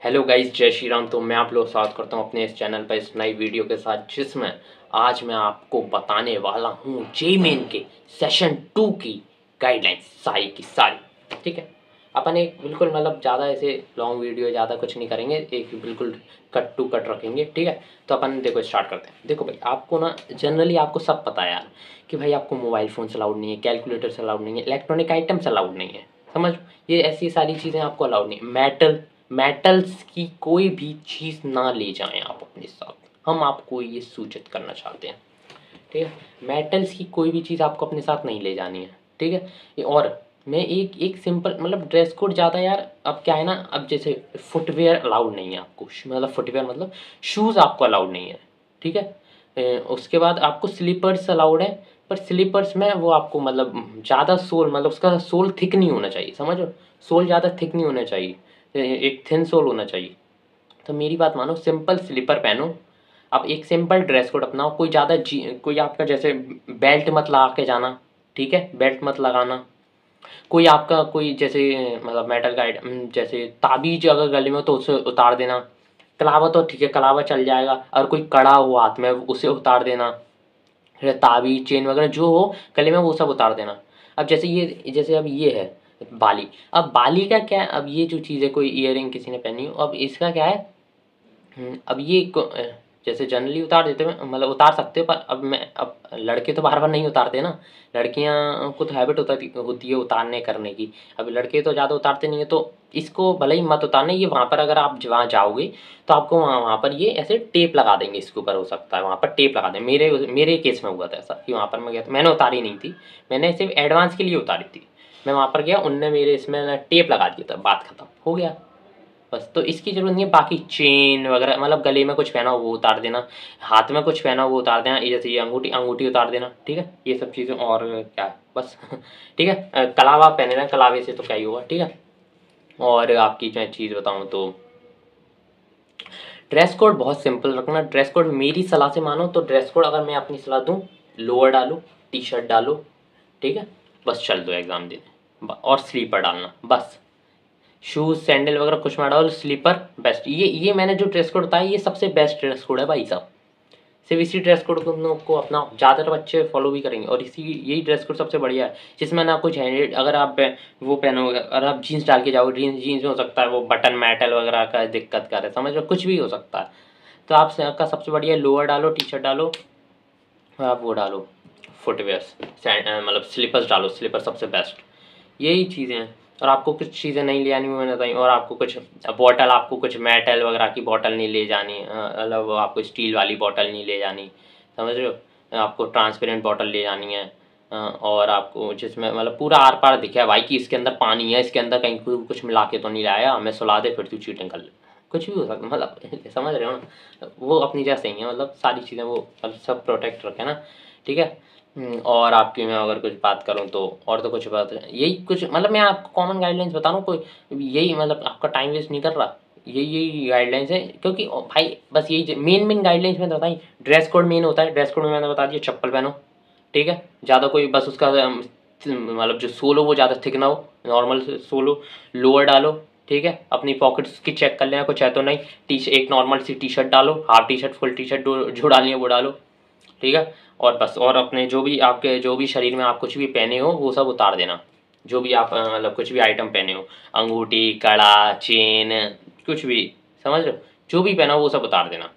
Hello guys, जय श्री राम। तो मैं आप लोग स्वागत करता हूं अपने इस चैनल पर इस नई वीडियो के साथ, जिसमें आज मैं आपको बताने वाला हूं जे मेन के सेशन 2 की गाइडलाइंस सारी की सारी। ठीक है, अपन एक बिल्कुल मतलब ज़्यादा ऐसे लॉन्ग वीडियो ज़्यादा कुछ नहीं करेंगे, एक बिल्कुल कट टू कट रखेंगे। ठीक है, तो अपन देखो स्टार्ट करते हैं। देखो भाई, आपको ना जनरली आपको सब पता है यार कि भाई आपको मोबाइल फ़ोन से अलाउड नहीं है, कैलकुलेटर से अलाउड नहीं है, इलेक्ट्रॉनिक आइटम से अलाउड नहीं है। समझ, ये ऐसी सारी चीज़ें आपको अलाउड नहीं है। मेटल्स की कोई भी चीज़ ना ले जाएं आप अपने साथ, हम आपको ये सूचित करना चाहते हैं। ठीक है, मेटल्स की कोई भी चीज़ आपको अपने साथ नहीं ले जानी है। ठीक है, और मैं एक एक सिंपल मतलब ड्रेस कोड ज़्यादा यार, अब क्या है ना, अब जैसे फुटवेयर अलाउड नहीं है आपको, मतलब फुटवेयर मतलब शूज़ आपको अलाउड नहीं है। ठीक है, उसके बाद आपको स्लीपर्स अलाउड है, पर स्लीपर्स में वो आपको मतलब ज़्यादा सोल, मतलब उसका सोल थिक नहीं होना चाहिए। समझो, सोल ज़्यादा थिक नहीं होना चाहिए, एक थिन सोल होना चाहिए। तो मेरी बात मानो, सिंपल स्लीपर पहनो। आप एक सिंपल ड्रेस कोड अपनाओ, कोई ज़्यादा कोई आपका जैसे बेल्ट मत लगा के जाना। ठीक है, बेल्ट मत लगाना। कोई आपका कोई जैसे मतलब मेटल का आइटम जैसे ताबीज अगर गले में हो तो उसे उतार देना। कलावा तो ठीक है, कलावा चल जाएगा, और कोई कड़ा हो हाथ में उसे उतार देना। फिर ताबीज चेन वगैरह जो हो गले में वो सब उतार देना। अब जैसे अब ये है बाली। अब बाली का क्या है, अब ये जो चीज़ है, कोई इयररिंग किसी ने पहनी हो, अब इसका क्या है, अब ये जैसे जनरली उतार देते हैं, मतलब उतार सकते हो, पर अब लड़के तो बार बार नहीं उतारते ना। लड़कियां को तो हैबिट होती है उतारने करने की। अब लड़के तो ज़्यादा उतारते नहीं है, तो इसको भले ही मत उतारने। ये वहाँ पर अगर आप वहाँ जाओगे तो आपको वहाँ पर ये ऐसे टेप लगा देंगे, इसके ऊपर हो सकता है वहाँ पर टेप लगा दें। मेरे केस में हुआ था ऐसा कि वहाँ पर मैं गया था, मैंने उतारी नहीं थी, मैंने सिर्फ एडवांस के लिए उतारी थी। मैं वहाँ पर गया, उनने मेरे इसमें टेप लगा दिया था, बात खत्म हो गया बस। तो इसकी ज़रूरत नहीं है। बाकी चेन वगैरह मतलब गले में कुछ पहना हो वो उतार देना, हाथ में कुछ पहना हो वो उतार देना, जैसे ये अंगूठी अंगूठी उतार देना। ठीक है, ये सब चीज़ें, और क्या है बस। ठीक है, कलावा पहने ना, कलावे से तो क्या ही होगा। ठीक है, और आपकी जो चीज़ बताऊँ तो ड्रेस कोड बहुत सिंपल रखना। ड्रेस कोड मेरी सलाह से मानो तो ड्रेस कोड अगर मैं अपनी सलाह दूँ, लोअर डालो, टी शर्ट डालो। ठीक है, बस चल दो एग्ज़ाम देने, और स्लीपर डालना बस। शूज़ सैंडल वगैरह कुछ मत डालो, स्लीपर बेस्ट। ये मैंने जो ड्रेस कोड बताया ये सबसे बेस्ट ड्रेस कोड है भाई साहब। सिर्फ इसी ड्रेस कोड को तुम लोग को अपना ज़्यादातर बच्चे फॉलो भी करेंगे, और इसी यही ड्रेस कोड सबसे बढ़िया है, जिसमें ना कुछ है। अगर आप वो पहनोगे, अगर आप जीन्स डाल के जाओगे, जीन्स में हो सकता है वो बटन मेटल वगैरह का दिक्कत करे, समझ लो कुछ भी हो सकता है। तो आपका सबसे बढ़िया लोअर डालो, टी शर्ट डालो, और आप वो डालो फुटवेयर्स, मतलब स्लीपर्स डालो, स्लीपर सबसे बेस्ट। यही चीज़ें हैं। और आपको कुछ चीज़ें नहीं ले आनी, मैंने बताई। और आपको कुछ बॉटल, आपको कुछ मेटल वगैरह की बॉटल नहीं ले जानी, मतलब आपको स्टील वाली बॉटल नहीं ले जानी, समझ रहे हो। आपको ट्रांसपेरेंट बॉटल ले जानी है, और आपको जिसमें मतलब पूरा आर पार दिखे भाई कि इसके अंदर पानी है, इसके अंदर कहीं कुछ मिला के तो नहीं लाया, हमें सुला दे फिर तू चीटिंग कर ले। कुछ भी हो सकता, मतलब समझ रहे हो ना, वो अपनी जैसे ही है, मतलब सारी चीज़ें वो सब प्रोटेक्ट रखे ना। ठीक है, और आपकी मैं अगर कुछ बात करूँ तो, और तो कुछ बात है यही कुछ, मतलब मैं आपको कॉमन गाइडलाइंस बता रहा हूँ, कोई यही मतलब आपका टाइम वेस्ट नहीं कर रहा। यही गाइडलाइंस है, क्योंकि भाई बस यही मेन गाइडलाइंस में तो बताई। ड्रेस कोड मेन होता है, ड्रेस कोड में मैंने बता दिया, चप्पल पहनो। ठीक है, ज़्यादा कोई बस उसका मतलब जो सोल हो वो ज़्यादा थिक ना हो, नॉर्मल सोल हो। लोअर डालो। ठीक है, अपनी पॉकेट्स की चेक कर लेना कुछ है तो नहीं। एक नॉर्मल सी टी शर्ट डालो, half T shirt full T shirt जो डालनी है वो डालो। ठीक है, और बस, और अपने जो भी आपके जो भी शरीर में आप कुछ भी पहने हो वो सब उतार देना। जो भी आप मतलब कुछ भी आइटम पहने हो, अंगूठी, कड़ा, चेन, कुछ भी, समझ रहे हो, जो भी पहना हो वो सब उतार देना।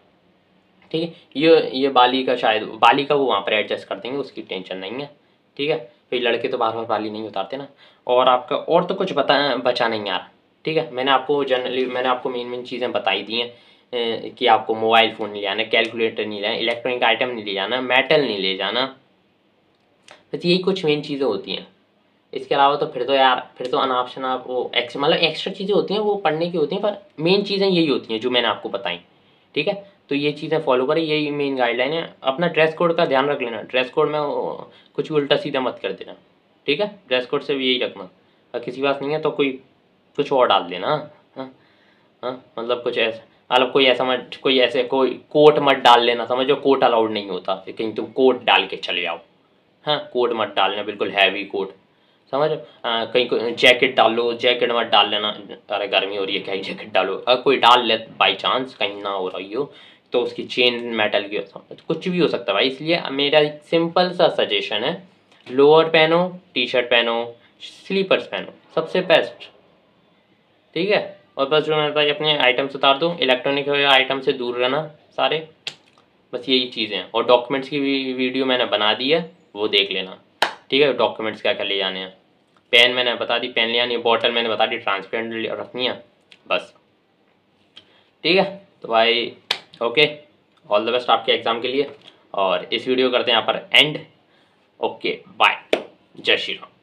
ठीक है, ये बाली का, शायद बाली का वो वहाँ पर एडजस्ट कर देंगे, उसकी टेंशन नहीं है। ठीक है, फिर लड़के तो बार बार बाली नहीं उतारते ना। और आपका और तो कुछ बचा नहीं यार। ठीक है, मैंने आपको जनरली मैंने आपको मेन चीज़ें बताई दी हैं, कि आपको मोबाइल फ़ोन नहीं ले जाना, कैलकुलेटर नहीं ले जाना, इलेक्ट्रॉनिक आइटम नहीं ले जाना, मेटल नहीं ले जाना। बस यही कुछ मेन चीज़ें होती हैं। इसके अलावा तो फिर तो यार, फिर तो अनाप शनाप वो मतलब एक्स्ट्रा चीज़ें होती हैं, वो पढ़ने की होती हैं, पर मेन चीज़ें यही होती हैं जो मैंने आपको बताई। ठीक है, तो ये चीज़ें फॉलो करें, यही मेन गाइडलाइन है। अपना ड्रेस कोड का ध्यान रख लेना, ड्रेस कोड में कुछ भी उल्टा सीधा मत कर देना। ठीक है, ड्रेस कोड से भी यही रखना, और किसी बात नहीं है तो कोई कुछ और डाल देना। हाँ, हाँ, मतलब कुछ ऐसा, मतलब कोई ऐसा मत, कोई ऐसे कोई कोट मत डाल लेना, समझो कोट अलाउड नहीं होता, कहीं तुम कोट डाल के चले जाओ। हाँ, कोट मत डालना, बिल्कुल हैवी कोट। समझ कहीं जैकेट डाल लो, जैकेट मत डाल लेना, अरे गर्मी हो रही है क्या ही जैकेट डालो, अगर कोई डाल ले बाई चांस कहीं ना हो रही हो तो उसकी चेन मेटल की हो, कुछ भी हो सकता है भाई। इसलिए मेरा एक सिंपल सा सजेशन है, लोअर पहनो, टी शर्ट पहनो, स्लीपर्स पहनो, सबसे बेस्ट, ठीक है। और बस जो मैं भाई अपने आइटम्स उतार दूँ, इलेक्ट्रॉनिक आइटम से दूर रहना सारे, बस यही चीज़ें हैं। और डॉक्यूमेंट्स की भी वीडियो मैंने बना दी है, वो देख लेना, ठीक है। डॉक्यूमेंट्स क्या क्या ले जाने हैं, पेन मैंने बता दी, पेन ले आनी है, बॉटल मैंने बता दी ट्रांसपेरेंट रखनी है, बस, ठीक है। तो भाई ओके, ऑल द बेस्ट आपके एग्ज़ाम के लिए, और इस वीडियो करते हैं यहाँ पर एंड। ओके बाय, जय श्री राम।